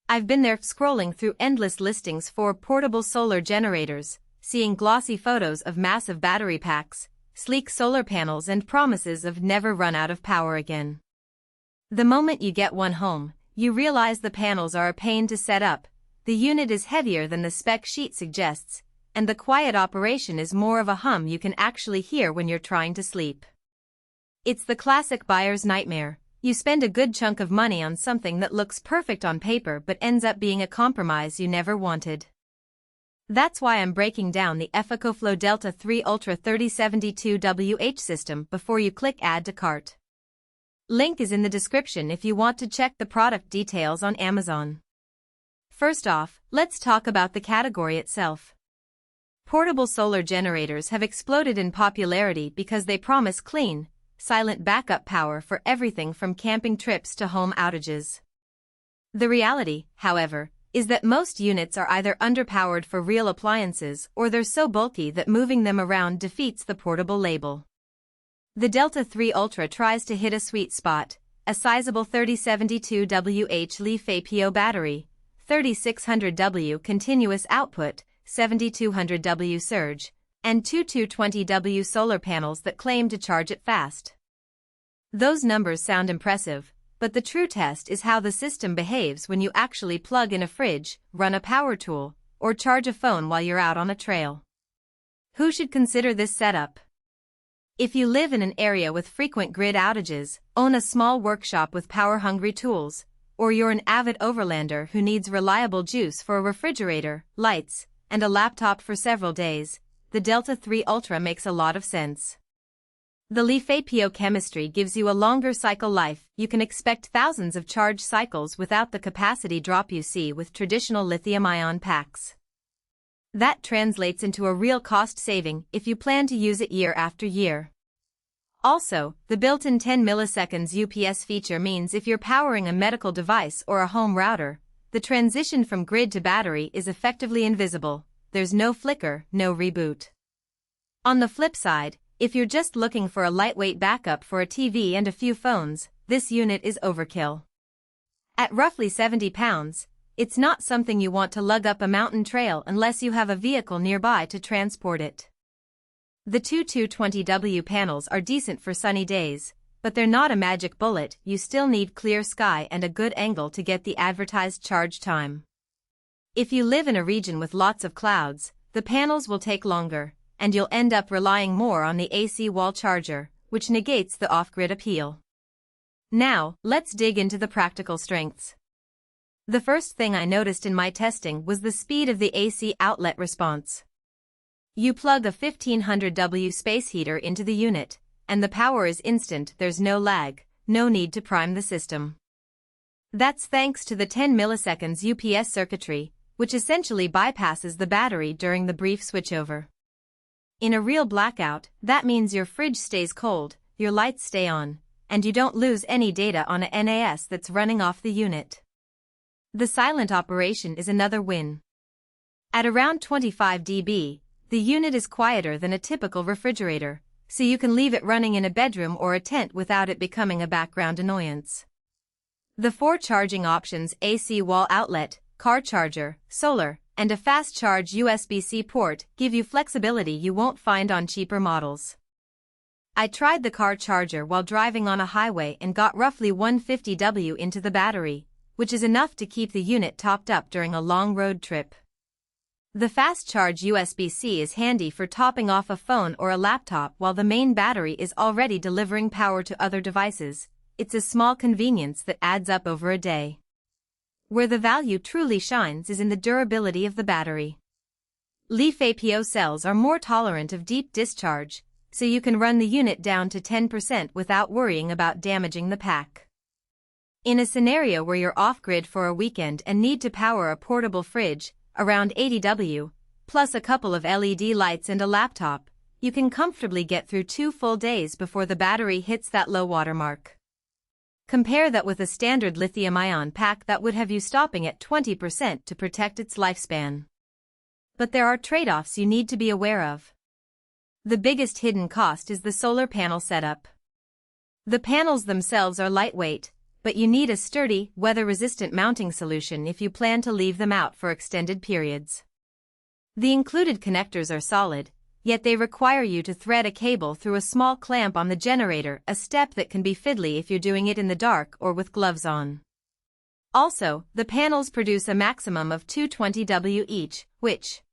I've been there scrolling through endless listings for portable solar generators, seeing glossy photos of massive battery packs, sleek solar panels and promises of never run out of power again. The moment you get one home, you realize the panels are a pain to set up, the unit is heavier than the spec sheet suggests, and the quiet operation is more of a hum you can actually hear when you're trying to sleep. It's the classic buyer's nightmare. You spend a good chunk of money on something that looks perfect on paper but ends up being a compromise you never wanted. That's why I'm breaking down the ECOFLOW Delta 3 Ultra 3072WH system before you click Add to Cart. Link is in the description if you want to check the product details on Amazon. First off, let's talk about the category itself. Portable solar generators have exploded in popularity because they promise clean, silent backup power for everything from camping trips to home outages. The reality, however, is that most units are either underpowered for real appliances or they're so bulky that moving them around defeats the portable label. The Delta 3 Ultra tries to hit a sweet spot, a sizable 3072WH Li-FePO battery, 3600W continuous output, 7200W surge, and two 220W solar panels that claim to charge it fast. Those numbers sound impressive, but the true test is how the system behaves when you actually plug in a fridge, run a power tool, or charge a phone while you're out on a trail. Who should consider this setup? If you live in an area with frequent grid outages, own a small workshop with power-hungry tools, or you're an avid overlander who needs reliable juice for a refrigerator, lights, and a laptop for several days, the Delta 3 Ultra makes a lot of sense. The Li-FePO chemistry gives you a longer cycle life. You can expect thousands of charge cycles without the capacity drop you see with traditional lithium-ion packs. That translates into a real cost saving if you plan to use it year after year. Also, the built-in 10 milliseconds UPS feature means if you're powering a medical device or a home router, the transition from grid to battery is effectively invisible. There's no flicker, no reboot. On the flip side, if you're just looking for a lightweight backup for a TV and a few phones, this unit is overkill. At roughly 70 pounds, it's not something you want to lug up a mountain trail unless you have a vehicle nearby to transport it. The two 220W panels are decent for sunny days, but they're not a magic bullet. You still need clear sky and a good angle to get the advertised charge time. If you live in a region with lots of clouds, the panels will take longer, and you'll end up relying more on the AC wall charger, which negates the off-grid appeal. Now, let's dig into the practical strengths. The first thing I noticed in my testing was the speed of the AC outlet response. You plug a 1500W space heater into the unit, and the power is instant. There's no lag, no need to prime the system. That's thanks to the 10 milliseconds UPS circuitry, which essentially bypasses the battery during the brief switchover. In a real blackout, that means your fridge stays cold, your lights stay on, and you don't lose any data on a NAS that's running off the unit. The silent operation is another win. At around 25 dB, the unit is quieter than a typical refrigerator, so you can leave it running in a bedroom or a tent without it becoming a background annoyance. The 4 charging options: AC wall outlet, car charger, solar, and a fast charge USB-C port give you flexibility you won't find on cheaper models. I tried the car charger while driving on a highway and got roughly 150 W into the battery, which is enough to keep the unit topped up during a long road trip. The fast charge USB-C is handy for topping off a phone or a laptop while the main battery is already delivering power to other devices. It's a small convenience that adds up over a day. Where the value truly shines is in the durability of the battery. Li-FePO cells are more tolerant of deep discharge, so you can run the unit down to 10% without worrying about damaging the pack. In a scenario where you're off-grid for a weekend and need to power a portable fridge, around 80 W, plus a couple of LED lights and a laptop, you can comfortably get through 2 full days before the battery hits that low water mark. Compare that with a standard lithium-ion pack that would have you stopping at 20% to protect its lifespan. But there are trade-offs you need to be aware of. The biggest hidden cost is the solar panel setup. The panels themselves are lightweight, but you need a sturdy, weather-resistant mounting solution if you plan to leave them out for extended periods. The included connectors are solid, yet they require you to thread a cable through a small clamp on the generator, a step that can be fiddly if you're doing it in the dark or with gloves on. Also, the panels produce a maximum of 220 W each, which,